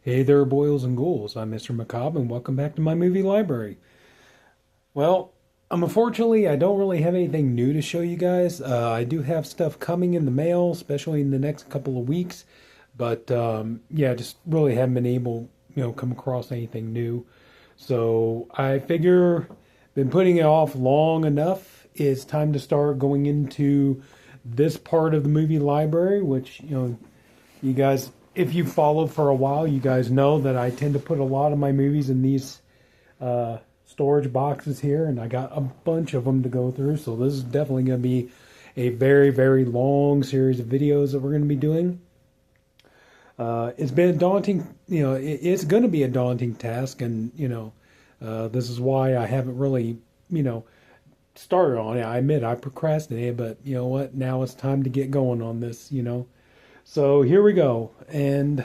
Hey there, boils and ghouls. I'm Mr. Macabre, and welcome back to my movie library. Well, unfortunately, I don't really have anything new to show you guys. I do have stuff coming in the mail, especially in the next couple of weeks. But yeah, just really haven't been able, come across anything new. So I figure, been putting it off long enough. It's time to start going into this part of the movie library, which you guys, if you followed for a while, you guys know that I tend to put a lot of my movies in these storage boxes here, and I got a bunch of them to go through. So this is definitely going to be a very, very long series of videos that we're going to be doing. It's been a daunting, it's going to be a daunting task, and this is why I haven't really, started on it. I admit I procrastinated, but you know what? Now it's time to get going on this. So here we go. And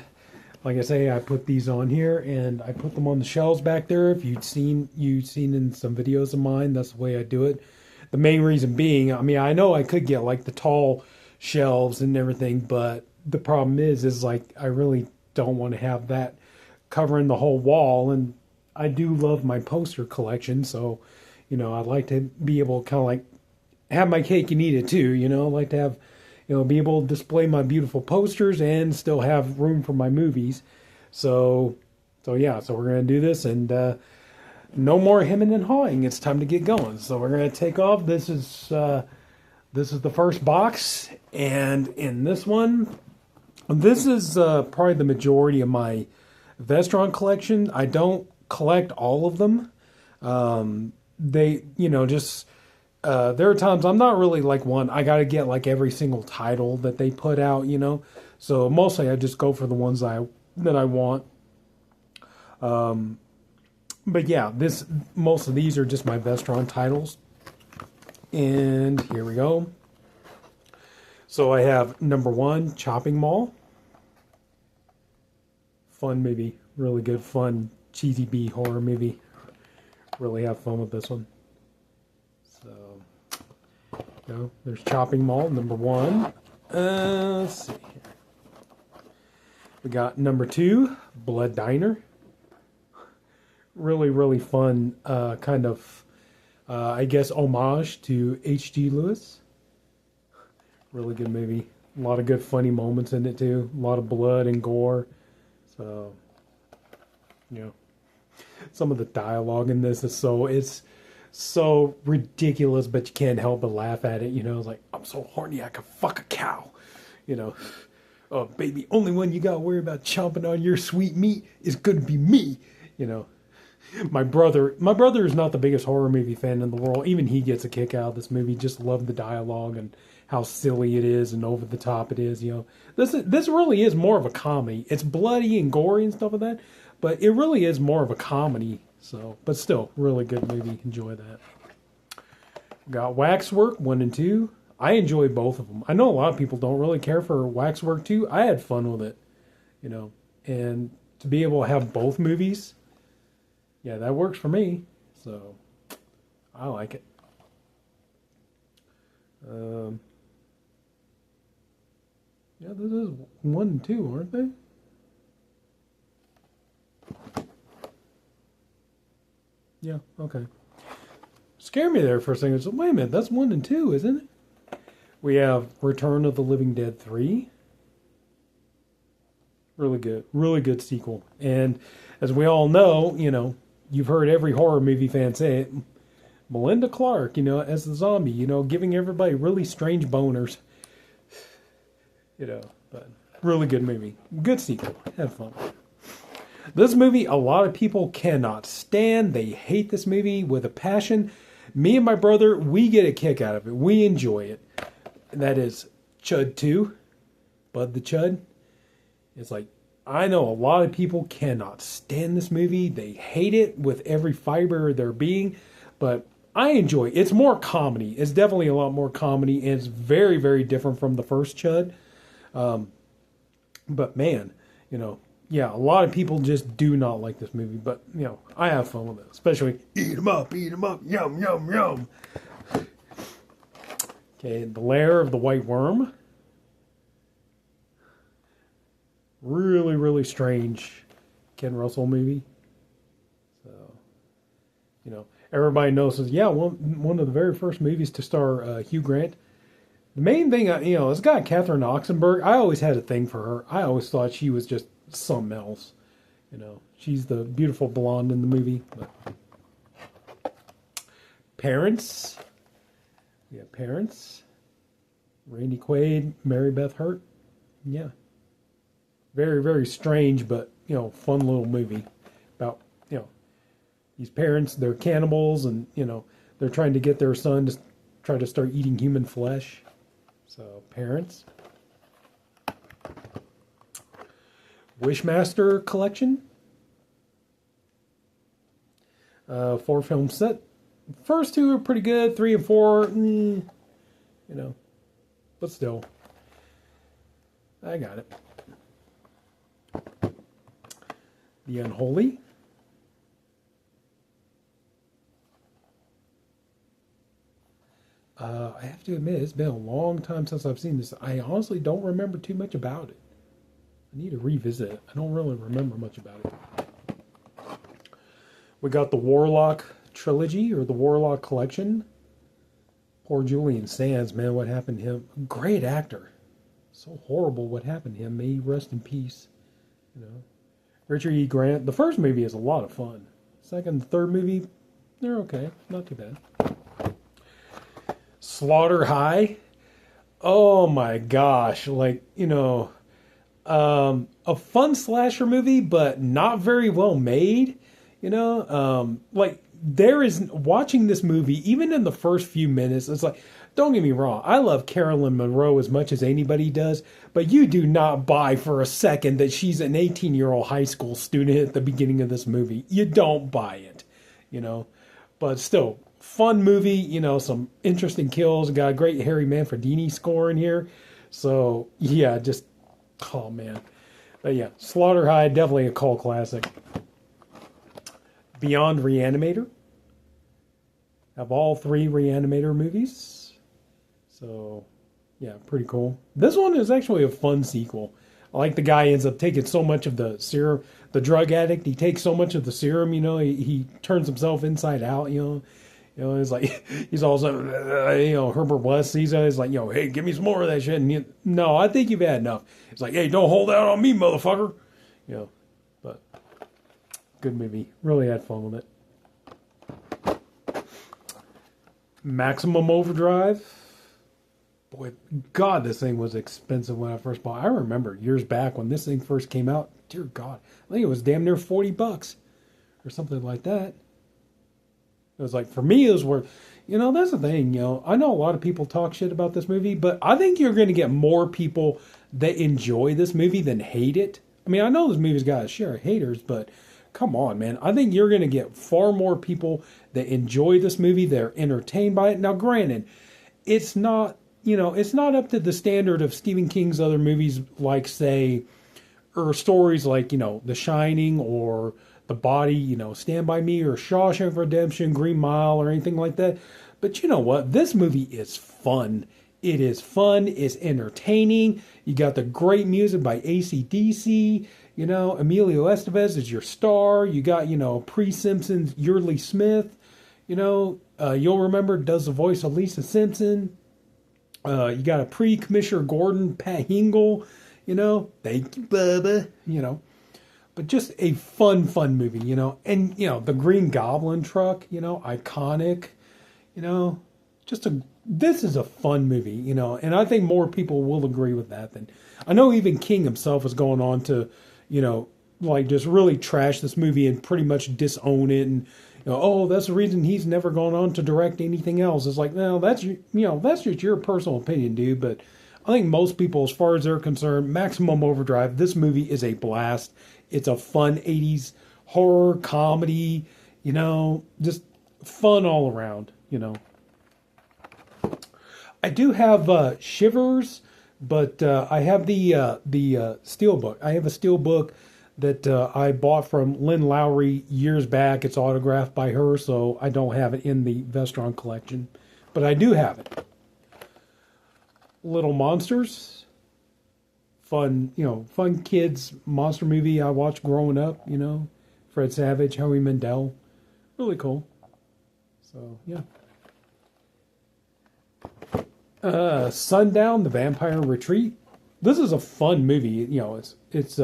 like I say, I put these on here and I put them on the shelves back there. If you'd seen in some videos of mine, that's the way I do it. The main reason being, I mean, I know I could get like the tall shelves and everything, but the problem is like I really don't want to have that covering the whole wall. And I do love my poster collection, so I'd like to be able to kind of like have my cake and eat it too. I'd like to have be able to display my beautiful posters and still have room for my movies. So yeah, so we're gonna do this, and no more hemming and hawing. It's time to get going. So we're gonna take off. This is the first box, and in this one, this is probably the majority of my Vestron collection. I don't collect all of them. They, just there are times I'm not really like one. I got to get like every single title that they put out. So mostly I just go for the ones that I want. But yeah, most of these are just my Vestron titles. And here we go. So I have number one, Chopping Mall. Fun movie, really good, fun, cheesy B horror movie. Really have fun with this one. So, there's Chopping Mall, number one. Let's see here. We got number two, Blood Diner. Really, really fun, kind of, I guess, homage to H.G. Lewis. Really good movie. A lot of good, funny moments in it, too. A lot of blood and gore. So, some of the dialogue in this it's so ridiculous, but you can't help but laugh at it. It's like, I'm so horny I could fuck a cow. Oh baby, only one you gotta worry about chomping on your sweet meat is gonna be me. My brother is not the biggest horror movie fan in the world. Even he gets a kick out of this movie. Just love the dialogue and how silly it is and over the top it is. This really is more of a comedy. It's bloody and gory and stuff like that, but it really is more of a comedy. So, but still, really good movie. Enjoy that. We got Waxwork 1 and 2. I enjoy both of them. I know a lot of people don't really care for Waxwork 2. I had fun with it, and to be able to have both movies, yeah, that works for me. So, I like it. Yeah, this is 1 and 2, aren't they? Yeah, okay. Scared me there for a second. So, wait a minute, that's 1 and 2, isn't it? We have Return of the Living Dead 3. Really good sequel. And as we all know, you've heard every horror movie fan say it. Melinda Clarke, as the zombie, giving everybody really strange boners. But really good movie. Good sequel. Have fun. This movie, a lot of people cannot stand. They hate this movie with a passion. Me and my brother, we get a kick out of it. We enjoy it. And that is Chud 2. Bud the Chud. It's like, I know a lot of people cannot stand this movie. They hate it with every fiber of their being. But I enjoy it. It's more comedy. It's definitely a lot more comedy. And it's very, very different from the first Chud. But man, yeah, a lot of people just do not like this movie, but I have fun with it, especially eat 'em up, yum, yum, yum. Okay, The Lair of the White Worm. Really, really strange Ken Russell movie. So, everybody knows. Yeah, one of the very first movies to star Hugh Grant. The main thing, it's got Catherine Oxenberg. I always had a thing for her. I always thought she was just something else. She's the beautiful blonde in the movie. But Parents. Yeah, Parents. Randy Quaid, Mary Beth Hurt. Yeah. Very, very strange, but, fun little movie about, these parents, they're cannibals, and, they're trying to get their son to try to start eating human flesh. So, Parents. Wishmaster Collection. 4-film set. First two are pretty good. 3 and 4, but still, I got it. The Unholy. I have to admit, it's been a long time since I've seen this. I honestly don't remember too much about it. I need to revisit it. I don't really remember much about it. We got the Warlock trilogy, or the Warlock collection. Poor Julian Sands, man, what happened to him? Great actor. So horrible what happened to him. May he rest in peace. Richard E. Grant. The first movie is a lot of fun. Second, third movie, they're okay. Not too bad. Slaughter High. Oh my gosh. A fun slasher movie, but not very well made. There is, watching this movie, even in the first few minutes, it's like, don't get me wrong, I love Carolyn Monroe as much as anybody does, but you do not buy for a second that she's an 18-year-old high school student at the beginning of this movie. You don't buy it, But still, fun movie, some interesting kills. Got a great Harry Manfredini score in here. So, yeah, oh man. But yeah, Slaughter High, definitely a cult classic. Beyond Reanimator. Have all 3 Reanimator movies. So, yeah, pretty cool. This one is actually a fun sequel. I like the guy ends up taking so much of the serum. The drug addict, he takes so much of the serum, he turns himself inside out, it's like, he's all of a sudden, Herbert West sees it, he's like, hey, give me some more of that shit. And no, I think you've had enough. It's like, hey, don't hold out on me, motherfucker. But good movie. Really had fun with it. Maximum Overdrive. Boy, God, this thing was expensive when I first bought it. I remember years back when this thing first came out. Dear God, I think it was damn near $40 or something like that. It was like, for me, it was worth, that's the thing, I know a lot of people talk shit about this movie, but I think you're going to get more people that enjoy this movie than hate it. I mean, I know this movie's got a share of haters, but come on, man. I think you're going to get far more people that enjoy this movie. They're entertained by it. Now, granted, it's not, it's not up to the standard of Stephen King's other movies, like, say, or stories like, The Shining or The Body, Stand By Me or Shawshank Redemption, Green Mile or anything like that. But you know what? This movie is fun. It is fun. It's entertaining. You got the great music by AC/DC. Emilio Estevez is your star. You got, pre-Simpsons Yeardley Smith. You'll remember does the voice of Lisa Simpson. You got a pre-Commissioner Gordon, Pat Hingle. Thank you, Bubba. But just a fun movie, And, the Green Goblin truck, iconic. This is a fun movie, and I think more people will agree with that than, I know even King himself is going on to, just really trash this movie and pretty much disown it, and, that's the reason he's never gone on to direct anything else. It's like, no, that's just your personal opinion, dude, but I think most people, as far as they're concerned, Maximum Overdrive, this movie is a blast. It's a fun 80s horror comedy, just fun all around, I do have Shivers, but I have the Steelbook. I have a Steelbook that I bought from Lynn Lowry years back. It's autographed by her, so I don't have it in the Vestron collection, but I do have it. Little Monsters, fun, fun kids monster movie I watched growing up. Fred Savage, Howie Mandel, really cool. So yeah. Sundown, The Vampire Retreat. This is a fun movie. It's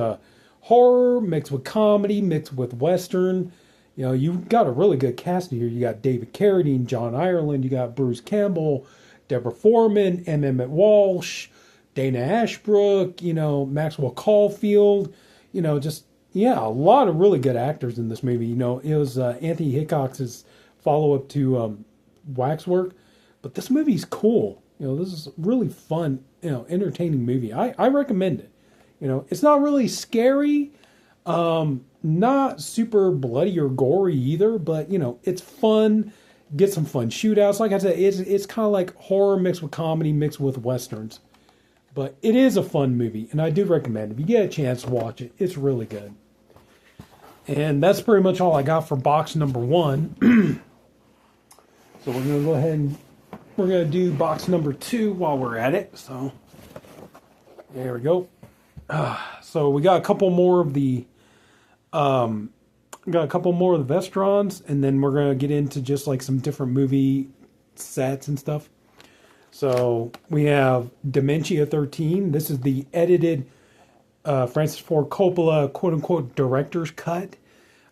horror mixed with comedy, mixed with western. You've got a really good cast here. You got David Carradine, John Ireland, you got Bruce Campbell, Deborah Foreman, M. Emmett Walsh, Dana Ashbrook, Maxwell Caulfield, a lot of really good actors in this movie. It was Anthony Hitchcock's follow-up to Waxwork, but this movie's cool. This is a really fun, entertaining movie. I recommend it. It's not really scary, not super bloody or gory either, but it's fun. Get some fun shootouts. Like I said, it's kind of like horror mixed with comedy mixed with westerns. But it is a fun movie, and I do recommend it. If you get a chance to watch it, it's really good. And that's pretty much all I got for box number 1. So we're going to go ahead and we're going to do box number 2 while we're at it. So there we go. So we got a couple more of the Vestrons, and then we're going to get into just like some different movie sets and stuff. So we have Dementia 13. This is the edited Francis Ford Coppola quote-unquote director's cut.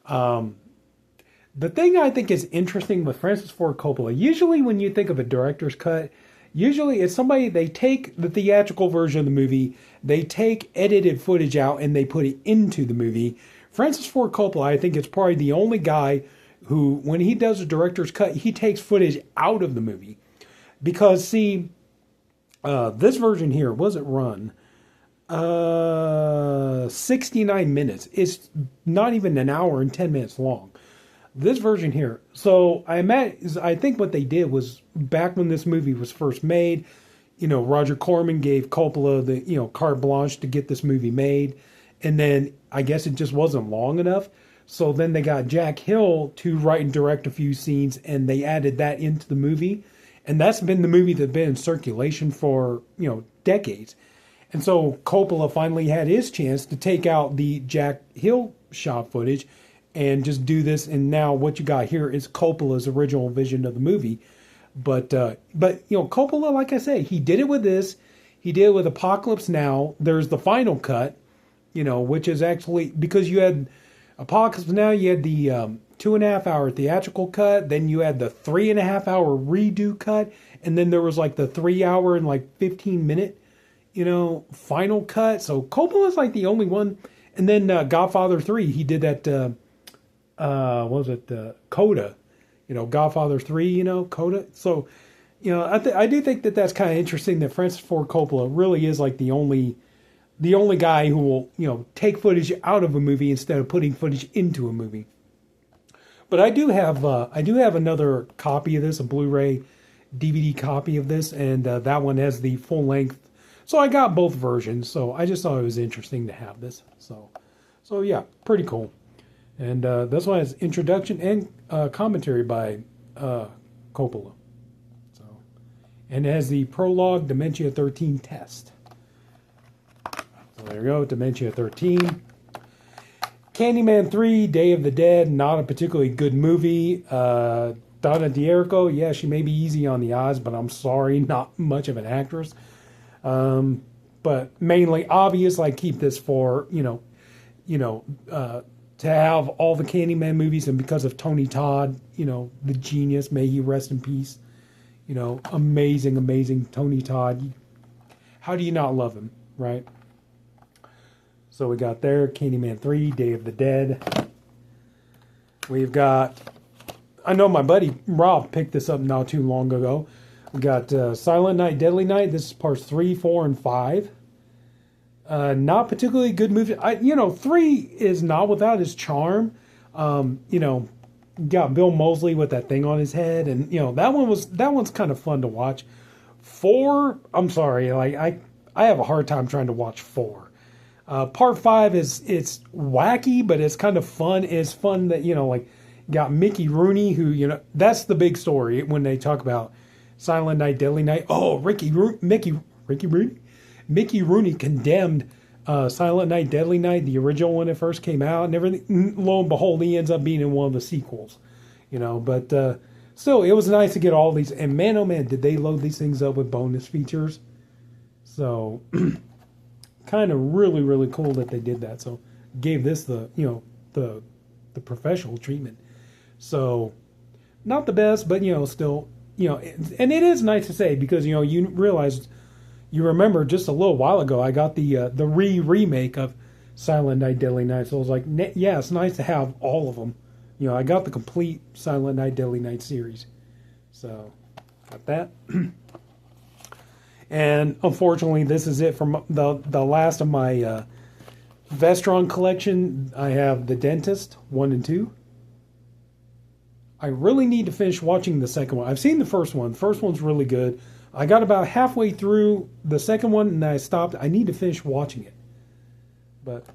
The thing I think is interesting with Francis Ford Coppola, usually when you think of a director's cut, usually it's somebody, they take the theatrical version of the movie, they take edited footage out and they put it into the movie. Francis Ford Coppola, I think, is probably the only guy who, when he does a director's cut, he takes footage out of the movie. Because, see, this version here, was it run? 69 minutes. It's not even an hour and 10 minutes long. This version here. So I think what they did was, back when this movie was first made, Roger Corman gave Coppola the, carte blanche to get this movie made. And then I guess it just wasn't long enough. So then they got Jack Hill to write and direct a few scenes, and they added that into the movie. And that's been the movie that's been in circulation for, decades. And so Coppola finally had his chance to take out the Jack Hill shot footage and just do this. And now what you got here is Coppola's original vision of the movie. But Coppola, like I say, he did it with this. He did it with Apocalypse Now. There's the final cut, which is actually, because you had Apocalypse Now, you had the 2.5 hour theatrical cut, then you had the 3.5 hour redo cut, and then there was like the 3 hour and like 15 minute, final cut. So Coppola's like the only one. And then Godfather 3, he did that, Coda, Godfather 3, Coda. So, I do think that that's kind of interesting that Francis Ford Coppola really is like the only guy who will, take footage out of a movie instead of putting footage into a movie. But I do have another copy of this, a Blu-ray DVD copy of this, and that one has the full length. So I got both versions. So I just thought it was interesting to have this. So yeah, pretty cool. And this one has introduction and commentary by Coppola. So, and it has the prologue Dementia 13 test. So there you go, Dementia 13. Candyman 3, Day of the Dead, not a particularly good movie. Donna D'Errico, yeah, she may be easy on the eyes, but I'm sorry, not much of an actress. But mainly obvious, I keep this for, to have all the Candyman movies, and because of Tony Todd, the genius, may he rest in peace. Amazing, amazing Tony Todd. How do you not love him, right? So we got there, Candyman 3, Day of the Dead. We've got, I know my buddy Rob picked this up not too long ago. We got Silent Night, Deadly Night. This is parts 3, 4, and 5. Not particularly good movie. 3 is not without its charm. Got Bill Moseley with that thing on his head, and that one's kind of fun to watch. 4, I'm sorry, I have a hard time trying to watch 4. Part 5 it's wacky, but it's kind of fun. It's fun that, got Mickey Rooney, who, that's the big story when they talk about Silent Night, Deadly Night. Oh, Mickey Rooney condemned Silent Night, Deadly Night, the original when it first came out, and everything. Lo and behold, he ends up being in one of the sequels. But still, it was nice to get all these. And man, oh man, did they load these things up with bonus features? So, kind of really, really cool that they did that. So, gave this the professional treatment. So, not the best, but still, and it is nice to say because you realize. You remember just a little while ago, I got the remake of Silent Night, Deadly Night. So I was like, yeah, it's nice to have all of them. I got the complete Silent Night, Deadly Night series. So, got that. And unfortunately, this is it from the last of my Vestron collection. I have The Dentist 1 and 2. I really need to finish watching the second one. I've seen the first one. The first one's really good. I got about halfway through the second one and I stopped. I need to finish watching it. But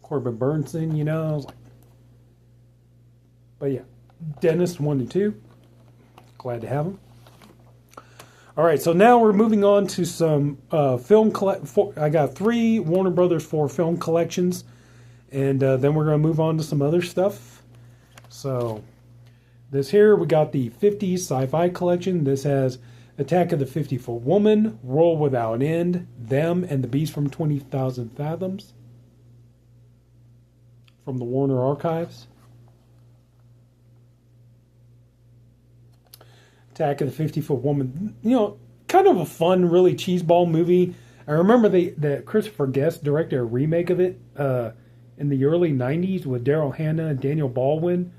Corbin Bernsen, I was like, but yeah, Dentist 1 and 2. Glad to have them. All right, so now we're moving on to some film. I got 3 Warner Brothers 4 film collections, and then we're going to move on to some other stuff. So this here, we got the 50s sci-fi collection. This has Attack of the 50-Foot Woman, World Without End, Them, and the Beast from 20,000 Fathoms from the Warner Archives. Attack of the 50-Foot Woman, kind of a fun, really cheeseball movie. I remember that Christopher Guest directed a remake of it in the early 90s with Daryl Hannah and Daniel Baldwin.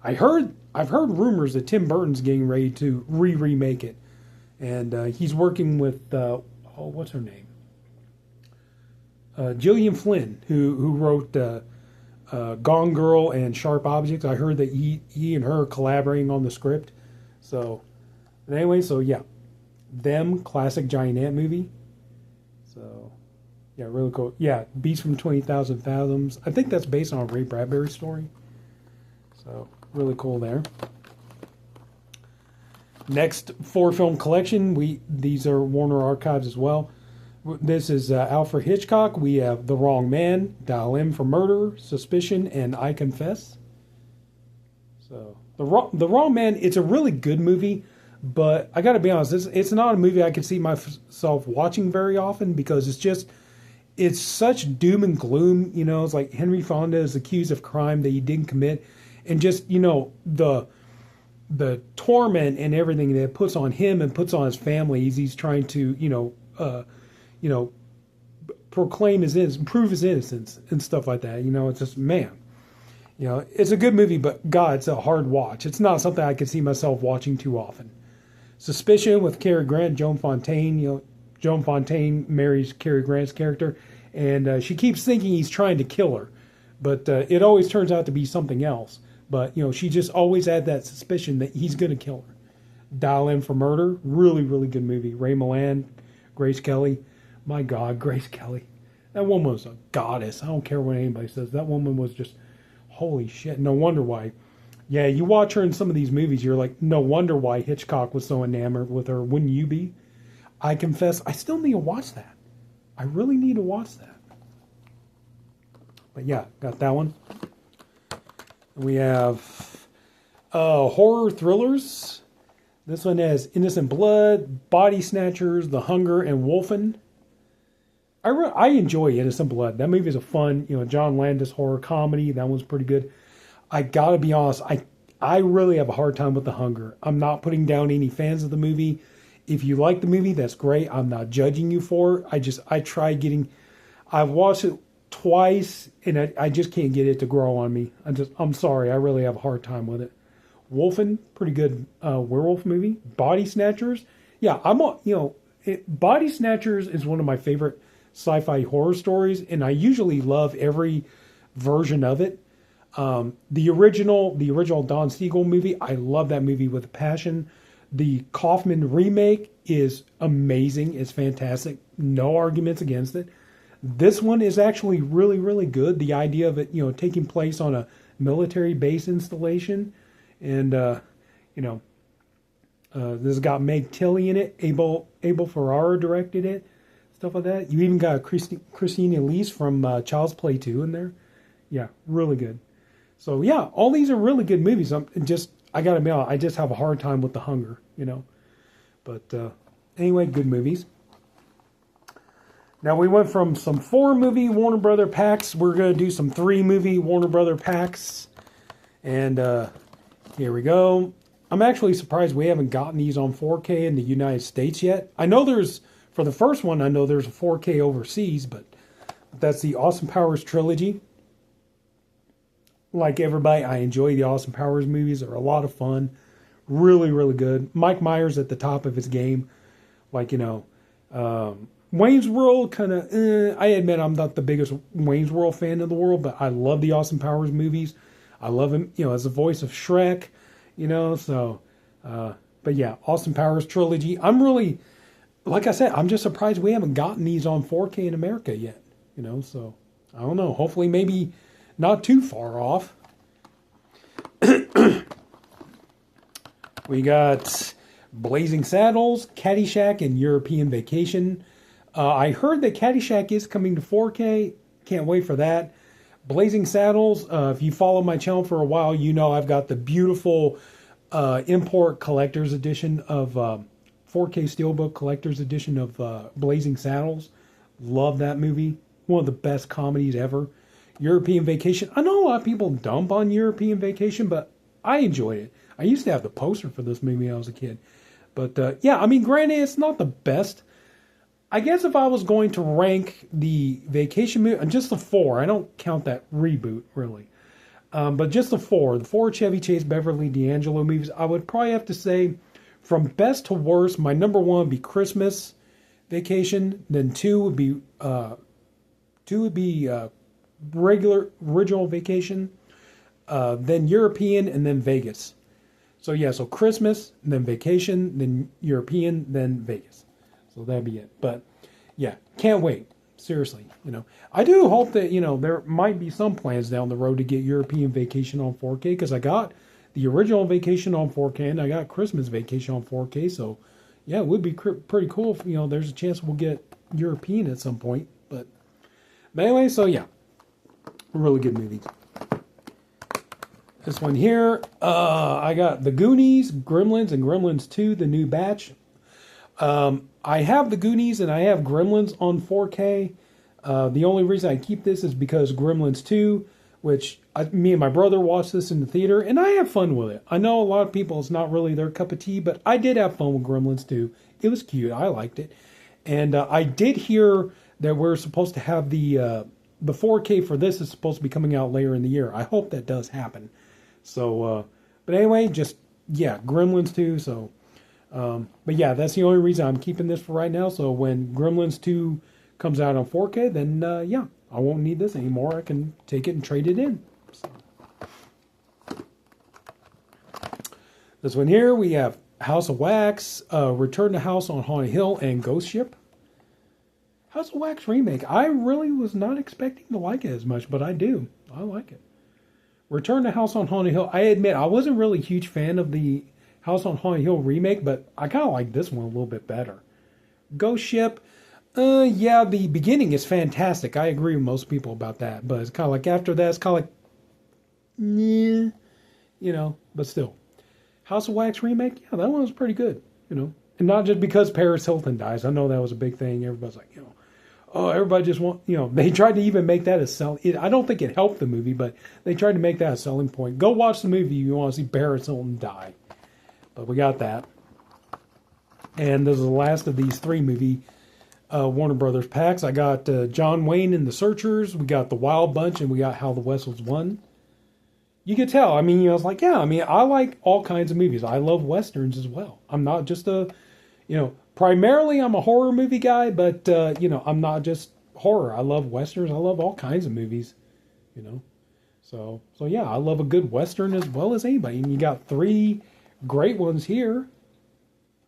I've heard rumors that Tim Burton's getting ready to remake it. And he's working with, what's her name? Gillian Flynn, who wrote Gone Girl and Sharp Objects. I heard that he and her are collaborating on the script. So, but anyway, so yeah. Them, classic giant ant movie. So, yeah, really cool. Yeah, Beast from 20,000 Fathoms. I think that's based on a Ray Bradbury story. So, really cool there. Next 4 film collection, these are Warner Archives as well. This is Alfred Hitchcock. We have The Wrong Man, Dial M for Murder, Suspicion, and I Confess. So The Wrong Man, it's a really good movie, but I got to be honest, it's not a movie I can see myself watching very often because it's such doom and gloom. It's like Henry Fonda is accused of crime that he didn't commit, and just the torment and everything that it puts on him and puts on his family as he's trying to, proclaim his innocence, prove his innocence and stuff like that. It's just, man, it's a good movie, but God, it's a hard watch. It's not something I can see myself watching too often. Suspicion with Cary Grant, Joan Fontaine. Joan Fontaine marries Cary Grant's character, and she keeps thinking he's trying to kill her, but it always turns out to be something else. But, she just always had that suspicion that he's going to kill her. Dial M for Murder, really, really good movie. Ray Milland, Grace Kelly. My God, Grace Kelly. That woman was a goddess. I don't care what anybody says. That woman was just, holy shit. No wonder why. Yeah, you watch her in some of these movies, you're like, no wonder why Hitchcock was so enamored with her. Wouldn't you be? I Confess, I still need to watch that. I really need to watch that. But yeah, got that one. We have horror thrillers. This one has Innocent Blood, Body Snatchers, The Hunger, and Wolfen. I enjoy Innocent Blood. That movie is a fun, John Landis horror comedy. That one's pretty good. I gotta be honest, I really have a hard time with The Hunger. I'm not putting down any fans of the movie. If you like the movie, that's great. I'm not judging you for it. I've watched it twice, and I just can't get it to grow on me. I'm sorry, I really have a hard time with it. Wolfen, pretty good werewolf movie. Body Snatchers, yeah, Body Snatchers is one of my favorite sci-fi horror stories, and I usually love every version of it. The original Don Siegel movie, I love that movie with a passion. The Kaufman remake is amazing. It's fantastic. No arguments against it. This one is actually really, really good. The idea of it, taking place on a military base installation. And, this has got Meg Tilly in it. Abel Ferrara directed it. stuff like that. You even got Christine Elise from Child's Play 2 in there. Yeah, really good. So yeah, all these are really good movies. I gotta be honest, I just have a hard time with The Hunger, you know. But anyway, good movies. Now we went from some 4-movie Warner Brother packs. We're gonna do some 3-movie Warner Brother packs. And here we go. I'm actually surprised we haven't gotten these on 4K in the United States yet. I know for the first one, I know there's a 4K overseas, but that's the Austin Powers trilogy. Like everybody, I enjoy the Austin Powers movies. They're a lot of fun. Really, really good. Mike Myers at the top of his game. Like, you know, Wayne's World kind of, I admit I'm not the biggest Wayne's World fan in the world, but I love the Austin Powers movies. I love him, you know, as the voice of Shrek, you know, so, but yeah, Austin Powers trilogy. I'm really, like I said, I'm just surprised we haven't gotten these on 4K in America yet, you know, so, I don't know. Hopefully maybe not too far off. We got Blazing Saddles, Caddyshack, and European Vacation. I heard that Caddyshack is coming to 4K. Can't wait for that. Blazing Saddles, if you follow my channel for a while, you know I've got the beautiful import collector's edition of 4K Steelbook collector's edition of Blazing Saddles. Love that movie. One of the best comedies ever. European Vacation. I know a lot of people dump on European Vacation, but I enjoyed it. I used to have the poster for this movie when I was a kid. But yeah, I mean, granted, it's not the best. I guess if I was going to rank the Vacation movie, just the 4, I don't count that reboot, really. But just the 4 Chevy Chase, Beverly D'Angelo movies, I would probably have to say, from best to worst, my number 1 would be Christmas Vacation, then 2 would be regular original Vacation, then European, and then Vegas. So yeah, so Christmas, then Vacation, then European, then Vegas. So that'd be it. But yeah, can't wait. Seriously, you know, I do hope that, you know, there might be some plans down the road to get European Vacation on 4K, because I got the original Vacation on 4K and I got Christmas Vacation on 4K. So yeah, it would be pretty cool if, you know, there's a chance we'll get European at some point. But anyway, so yeah, really good movies. This one here, I got The Goonies, Gremlins, and Gremlins 2, the new batch. I have The Goonies and I have Gremlins on 4K. The only reason I keep this is because Gremlins 2, which me and my brother watched this in the theater, and I have fun with it. I know a lot of people, it's not really their cup of tea, but I did have fun with Gremlins 2. It was cute. I liked it. And I did hear that we're supposed to have the 4K for this is supposed to be coming out later in the year. I hope that does happen. So, but anyway, just, yeah, Gremlins 2, so... but yeah, that's the only reason I'm keeping this for right now. So when Gremlins 2 comes out on 4K, then yeah, I won't need this anymore. I can take it and trade it in. So. This one here, we have House of Wax, Return to House on Haunted Hill, and Ghost Ship. House of Wax remake. I really was not expecting to like it as much, but I do. I like it. Return to House on Haunted Hill. I admit, I wasn't really a huge fan of the House on Haunted Hill remake, but I kind of like this one a little bit better. Ghost Ship, yeah, the beginning is fantastic. I agree with most people about that, but it's kind of like after that, it's kind of like, yeah, you know, but still. House of Wax remake, yeah, that one was pretty good, you know. And not just because Paris Hilton dies. I know that was a big thing. Everybody's like, you know, oh, everybody just want, you know, they tried to even make that a selling. I don't think it helped the movie, but they tried to make that a selling point. Go watch the movie if you want to see Paris Hilton die. But we got that. And this is the last of these 3-movie Warner Brothers packs. I got John Wayne and the Searchers. We got The Wild Bunch, and we got How the West Won. You could tell. I mean, you know, it's like, yeah, I mean, I like all kinds of movies. I love Westerns as well. I'm not just a, you know, primarily I'm a horror movie guy, but, you know, I'm not just horror. I love Westerns. I love all kinds of movies, you know. So yeah, I love a good Western as well as anybody. And you got 3 great ones here.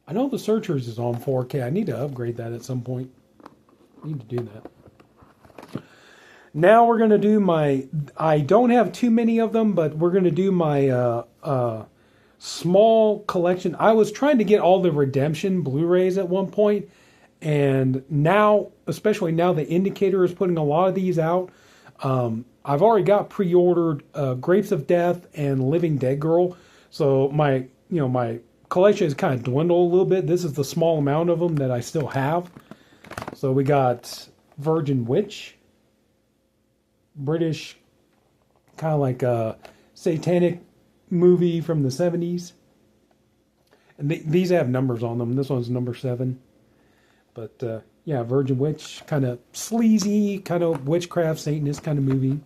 I know The Searchers is on 4K. I need to upgrade that at some point. I need to do that. Now we're going to do my... I don't have too many of them, but we're going to do my small collection. I was trying to get all the Redemption Blu-rays at one point, And now, especially now, the Indicator is putting a lot of these out. I've already got pre-ordered Grapes of Death and Living Dead Girl. So my collection has kind of dwindled a little bit. This is the small amount of them that I still have. So we got Virgin Witch, British, kind of like a satanic movie from the 70s. And these have numbers on them. This one's number 7. But yeah, Virgin Witch, kind of sleazy, kind of witchcraft, Satanist kind of movie.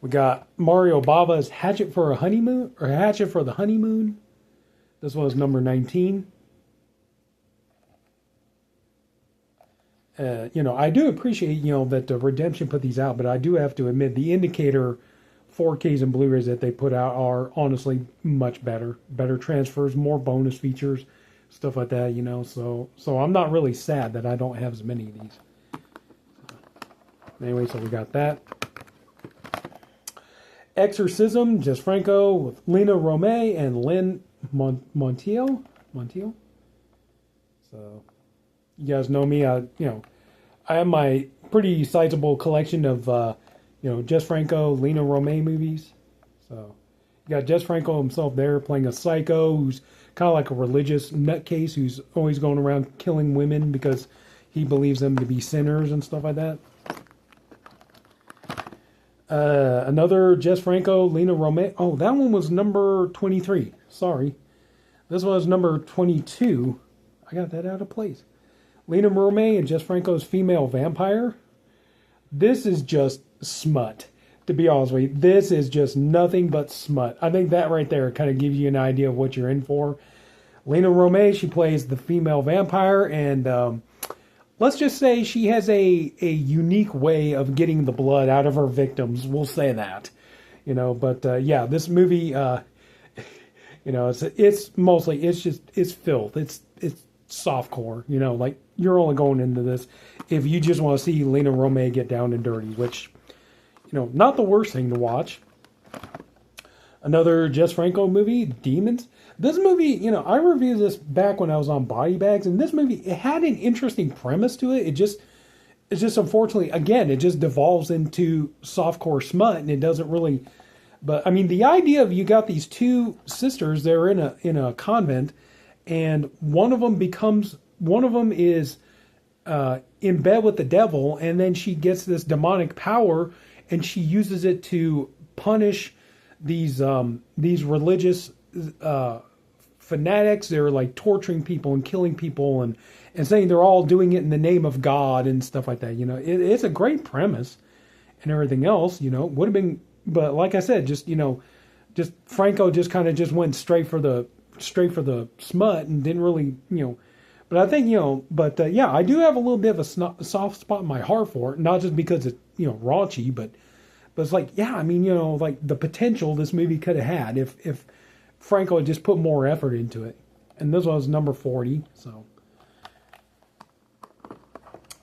We got Mario Bava's Hatchet for a Honeymoon, or Hatchet for the Honeymoon. This was number 19. I do appreciate, that the Redemption put these out, but I do have to admit the Indicator 4Ks and Blu-rays that they put out are honestly much better. Better transfers, more bonus features, stuff like that, So I'm not really sad that I don't have as many of these. Anyway, so we got that. Exorcism, Jess Franco with Lena Romay and Lynn Montiel. So, you guys know me. I have my pretty sizable collection of, Jess Franco, Lena Romay movies. So, you got Jess Franco himself there playing a psycho who's kind of like a religious nutcase who's always going around killing women because he believes them to be sinners and stuff like that. Another Jess Franco, Lena Romay. Oh, that one was number 23. Sorry. This was number 22. I got that out of place. Lena Romay and Jess Franco's Female Vampire. This is just smut. To be honest with you, this is just nothing but smut. I think that right there kind of gives you an idea of what you're in for. Lena Romay, she plays the female vampire, and let's just say she has a unique way of getting the blood out of her victims. We'll say that, But yeah, this movie, it's mostly it's filth. It's softcore. Like you're only going into this if you just want to see Lena Romay get down and dirty, which not the worst thing to watch. Another Jess Franco movie, Demons. This movie, I reviewed this back when I was on Body Bags, and this movie, it had an interesting premise to it. It's just unfortunately, again, it just devolves into softcore smut, and it doesn't really. But I mean, the idea of you got these two sisters, they're in a convent, and one of them is in bed with the devil, and then she gets this demonic power, and she uses it to punish these religious fanatics. They're like torturing people and killing people and saying they're all doing it in the name of God and stuff like that. It's a great premise and everything else. Would have been, but like I said, just Franco just kind of just went straight for the smut and didn't really But I think yeah, I do have a little bit of a soft spot in my heart for it, not just because it's raunchy, but it's like, yeah, I mean, like the potential this movie could have had if Franco had just put more effort into it. And this was number 40, so.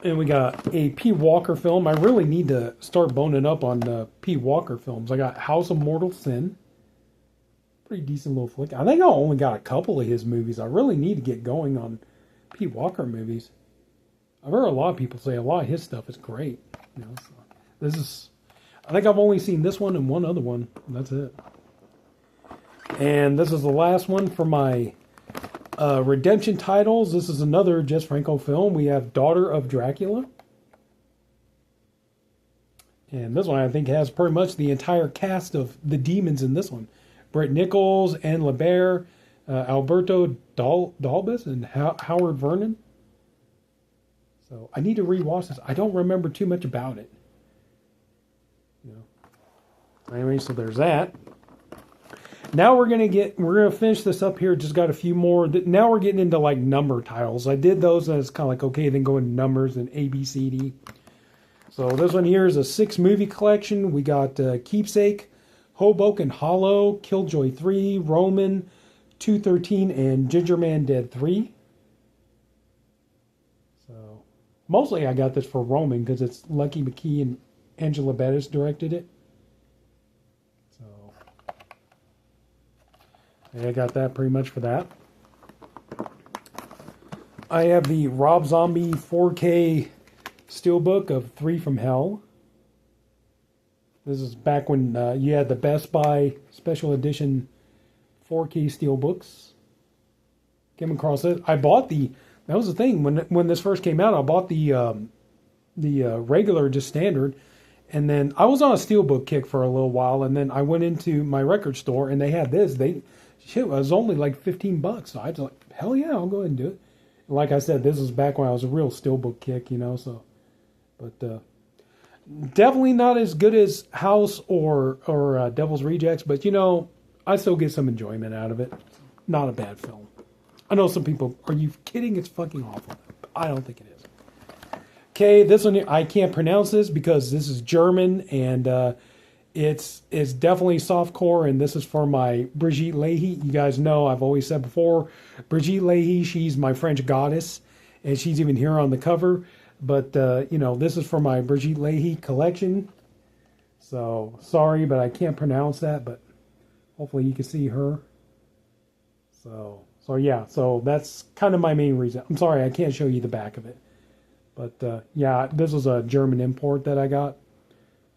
And we got a P. Walker film. I really need to start boning up on the P. Walker films. I got House of Mortal Sin. Pretty decent little flick. I think I only got a couple of his movies. I really need to get going on P. Walker movies. I've heard a lot of people say a lot of his stuff is great. So this is... I think I've only seen this one and one other one. That's it. And this is the last one for my Redemption titles. This is another Jess Franco film. We have Daughter of Dracula. And this one I think has pretty much the entire cast of the demons in this one. Brett Nichols, Anne LeBert, Alberto Dalbus, and Howard Vernon. So I need to rewatch this. I don't remember too much about it. Anyway, so there's that. Now we're gonna finish this up here. Just got a few more. Now we're getting into like number titles. I did those and it's kind of like, okay, then go into numbers and A, B, C, D. So this one here is a 6-movie collection. We got Keepsake, Hoboken Hollow, Killjoy 3, Roman, 213, and Ginger Man Dead 3. So mostly I got this for Roman because it's Lucky McKee and Angela Bettis directed it. I got that pretty much for that. I have the Rob Zombie 4K Steelbook of Three from Hell. This is back when you had the Best Buy Special Edition 4K Steelbooks. Came across it. I bought the. That was the thing when this first came out. I bought the regular, just standard, and then I was on a Steelbook kick for a little while, and then I went into my record store and they had this. It was only like $15. So I was like, hell yeah, I'll go ahead and do it. And like I said, this was back when I was a real Steelbook kick, you know. So, but definitely not as good as House or Devil's Rejects, but you know, I still get some enjoyment out of it. Not a bad film. I know some people, are you kidding? It's fucking awful. I don't think it is. Okay, this one, I can't pronounce this because this is German, and it's definitely softcore, and this is for my Brigitte Leahy. You guys know, I've always said before, Brigitte Leahy, she's my French goddess, and she's even here on the cover. But, you know, this is for my Brigitte Leahy collection. So, sorry, but I can't pronounce that, but hopefully you can see her. So yeah, so that's kind of my main reason. I'm sorry, I can't show you the back of it. But, yeah, this was a German import that I got.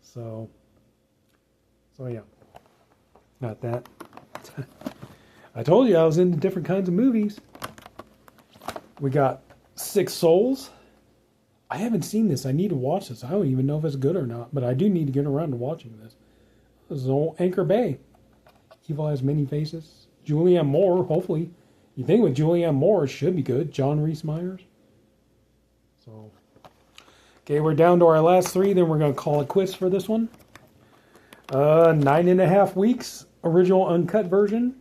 So yeah. Not that. I told you I was into different kinds of movies. We got Six Souls. I haven't seen this. I need to watch this. I don't even know if it's good or not, but I do need to get around to watching this. This is old Anchor Bay. Evil Has Many Faces. Julianne Moore, hopefully. You think with Julianne Moore, it should be good. John Rhys Meyers. So, okay, we're down to our last three. Then we're going to call it quits for this one. 9.5 weeks. Original uncut version.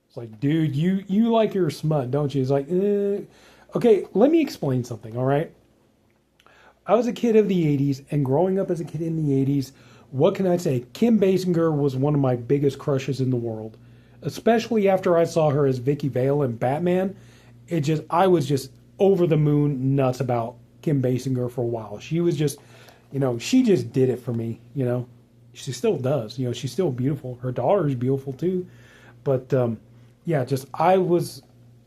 It's like, dude, you like your smut, don't you? It's like, Okay, let me explain something, all right? I was a kid of the 80s, and growing up as a kid in the 80s, what can I say? Kim Basinger was one of my biggest crushes in the world. Especially after I saw her as Vicky Vale in Batman. I was just over the moon nuts about Kim Basinger for a while. She was just, you know, she just did it for me, you know. She still does, you know, she's still beautiful. Her daughter is beautiful too. But, yeah, just, I was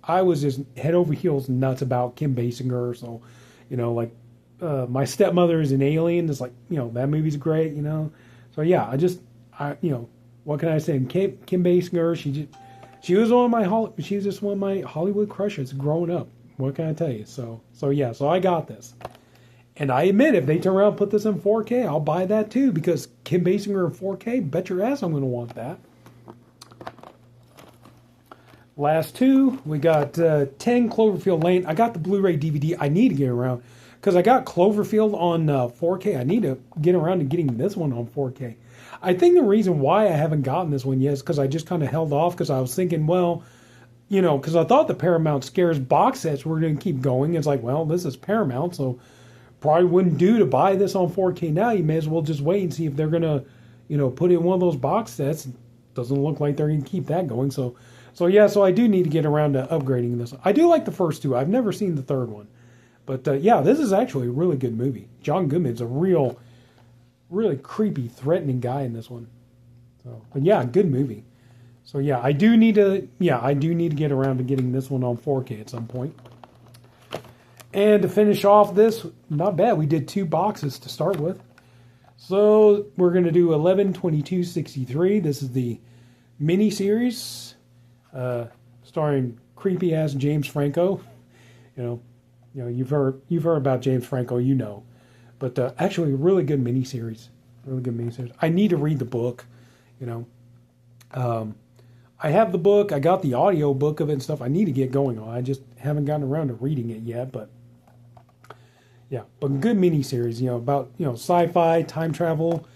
just head over heels nuts about Kim Basinger. So, you know, like, My Stepmother is an Alien. It's like, you know, that movie's great, you know. So, yeah, you know, what can I say? Kim Basinger, she was just one of my Hollywood crushes growing up. What can I tell you? So yeah, so I got this. And I admit, if they turn around and put this in 4K, I'll buy that too, because Kim Basinger in 4K, bet your ass I'm going to want that. Last two, we got 10 Cloverfield Lane. I got the Blu-ray DVD. I need to get around, because I got Cloverfield on 4K. I need to get around to getting this one on 4K. I think the reason why I haven't gotten this one yet is because I just kind of held off, because I was thinking, well, you know, because I thought the Paramount Scares box sets were going to keep going. It's like, well, this is Paramount, so probably wouldn't do to buy this on 4K now. You may as well just wait and see if they're going to, you know, put in one of those box sets. Doesn't look like they're going to keep that going. So yeah, so I do need to get around to upgrading this. I do like the first two. I've never seen the third one. But yeah, this is actually a really good movie. John Goodman's a really creepy, threatening guy in this one. So, but yeah, good movie. So yeah, I do need to get around to getting this one on 4K at some point. And to finish off this, not bad. We did 2 boxes to start with. So we're going to do 11/22/63. This is the mini series, starring creepy ass James Franco. You know, you've heard about James Franco, you know. But actually, a really good miniseries. Really good miniseries. I need to read the book, you know. I have the book. I got the audio book of it and stuff. I need to get going on. I just haven't gotten around to reading it yet. But yeah, but good miniseries. You know, about, you know, sci-fi, time travel.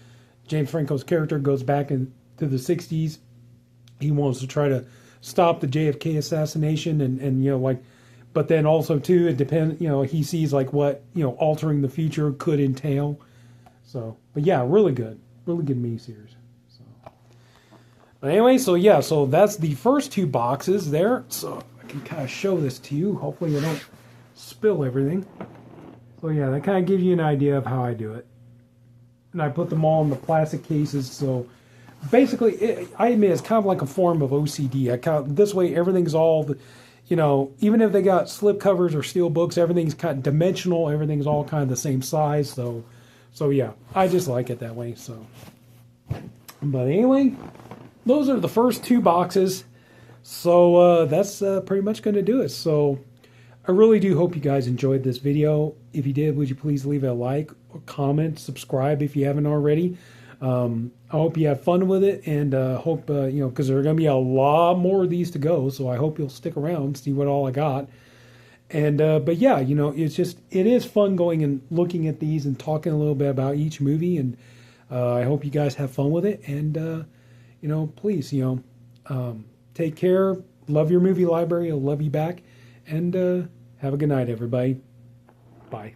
James Franco's character goes back into the 60s. He wants to try to stop the JFK assassination, and you know, like. But then also, too, it depends, you know, he sees, like, what, you know, altering the future could entail. So, but yeah, really good miniseries. So, but anyway, so yeah, so that's the first 2 boxes there. So I can kind of show this to you. Hopefully I don't spill everything. So yeah, that kind of gives you an idea of how I do it. And I put them all in the plastic cases. So basically, I admit it's kind of like a form of OCD. This way everything's all you know, even if they got slip covers or steel books, everything's kind of dimensional. Everything's all kind of the same size. So yeah, I just like it that way. So, but anyway, those are the first two boxes. So that's pretty much going to do it. So I really do hope you guys enjoyed this video. If you did, would you please leave a like or comment, subscribe if you haven't already. I hope you have fun with it, and hope, you know, because there are going to be a lot more of these to go, so I hope you'll stick around, see what all I got. And, but yeah, you know, it is fun going and looking at these and talking a little bit about each movie, and I hope you guys have fun with it, and, you know, please, you know, take care, love your movie library, I'll love you back, and have a good night, everybody. Bye.